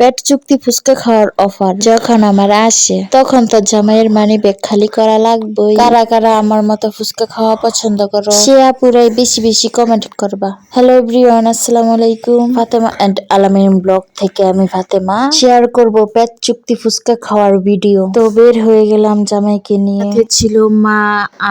পেট চুক্তি ফুচকা খাওয়ার অফার যখন আমার আসে তখন তো জামাইয়ের মানি ব্যাগ খালি করা লাগবেই। কারা কারা আমার মতো ফুচকা খাওয়া পছন্দ করো সে আপুরাই বেশি বেশি কমেন্ট করবা। হ্যালো এভরিওয়ান, আসসালামু আলাইকুম। ফাতেমা এন্ড আলামিন ব্লগ থেকে আমি ফাতেমা শেয়ার করব পেট চুক্তি ফুচকা খাওয়ার ভিডিও। তো বের হয়ে গেলাম জামাইকে নিয়ে। সাথে ছিল মা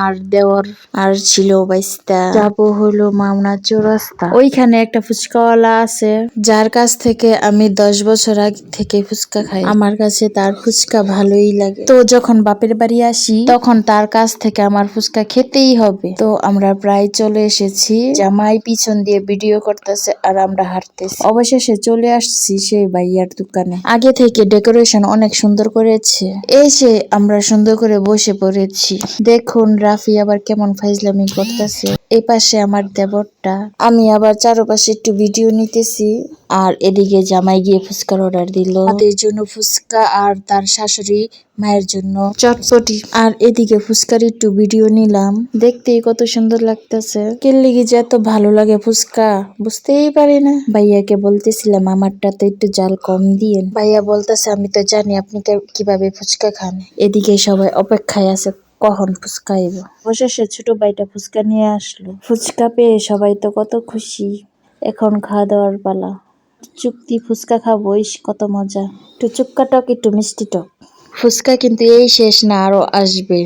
আর দেওর আর ছিল বাইস্তা। যাবো হলো মাওনা চৌরাস্তা। ওইখানে একটা ফুচকাওয়ালা আছে যার কাছ থেকে আমি 10 বছর আগে থেকে ফুচকা খাই। আমার কাছে তার ফুচকা ভালোই লাগে। তো যখন বাপের বাড়ি আসি তখন তার কাছ থেকে আমার ফুচকা খেতেই হবে। তো আমরা প্রায় চলে এসেছি। জামাই পিছন দিয়ে ভিডিও করতেছে আর আমরা হাঁটতেছি। অবশেষে চলে আসছি সেই ভাইয়ার দোকানে। আগে থেকে ডেকোরেশন অনেক সুন্দর করেছে। এসে আমরা সুন্দর করে বসে পড়েছি। দেখুন রাফি আবার কেমন ফাইজলামি করতেছে। এই পাশে আমার দেবরটা, আমি আবার চারপাশে একটু ভিডিও নিতেছি। আর এদিকে জামাই গিয়ে ফুচকার অর্ডার দিল। তাদের জন্য ফুচকা আর তার শাশুড়ি মায়ের জন্য চটপটি। আর এদিকে ফুচকার একটু ভিডিও নিলাম। দেখতেই কত সুন্দর লাগতেছে। কেল্লিগি যে এত ভালো লাগে ফুচকা বুঝতেই পারি না। ভাইয়াকে বলতেছিলাম আমারটা তো একটু জাল কম দিয়েন। ভাইয়া বলতেছে আমি তো জানি আপনি কিভাবে ফুচকা খান। এদিকে সবাই অপেক্ষায় আছে কখন ফুচকা আইব। অবশেষে ছোট ভাইটা ফুচকা নিয়ে আসলো। ফুচকা পেয়ে সবাই তো কত খুশি। এখন খাওয়া দাওয়ার পালা। চুক্তি ফুচকা খাবো, ইস কত মজা। একটু চুক্কা টক একটু মিষ্টি টক। ফুচকা কিন্তু এই শেষ না, আরো আসবে।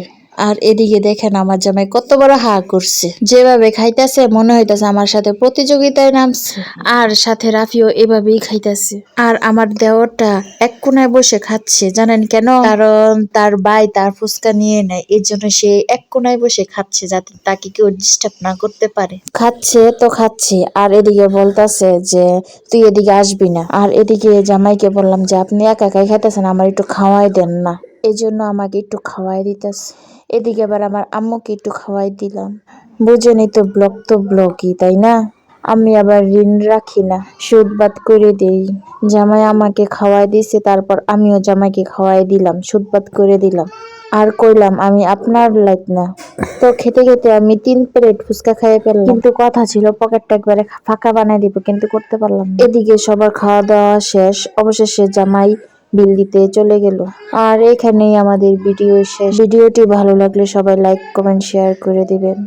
আর এদিকে দেখেন আমার জামাই কত বড় হা করছে। যেভাবে খাইতেছে মনে হইতাছে আমার সাথে প্রতিযোগিতায় নামছে। আর সাথে রাফিও এভাবেই খাইতেছে। আর আমার দেওরটা এক কোনায় বসে খাচ্ছে, জানেন কেন? কারণ তার ভাই তার ফুচকা নিয়ে নেয়, এর জন্য সে এক কোনায় বসে খাচ্ছে যাতে তাকে কেউ ডিস্টার্ব না করতে পারে। খাচ্ছে তো খাচ্ছে আর এদিকে বলতাছে যে তুই এদিকে আসবি না। আর এদিকে জামাইকে বললাম যে আপনি একা একাই খাইতেছেন, আমার একটু খাওয়াই দেন না। এই জন্য আমাকে একটু খাওয়াই দিতেছে। এদিকে আবার আমার আম্মুকে একটু খাওয়াই দিলাম। বুঝেনি তো ব্লগ তো ব্লগই, তাই না? আমি আবার ঋণ রাখি না, সুদ বাদ করে দেই। জামাই আমাকে খাওয়াই দিছে, তারপর আমিও জামাইকে খাওয়াই দিলাম, সুদ বাদ করে দিলাম। আর কইলাম আমি আপনার লাইক না। তো খেতে খেতে আমি 3 প্লেট ফুচকা খাইয়ে ফেললাম। কিন্তু কথা ছিল পকেটটা একবারে ফাঁকা বানাই দিব, কিন্তু করতে পারলাম না। এদিকে সবার খাওয়া দাওয়া শেষ। অবশেষে জামাই বিল দিতে চলে গেল। আর এখানেই আমাদের ভিডিও শেষ। ভিডিওটি ভালো লাগলে সবাই লাইক কমেন্ট শেয়ার করে দিবেন।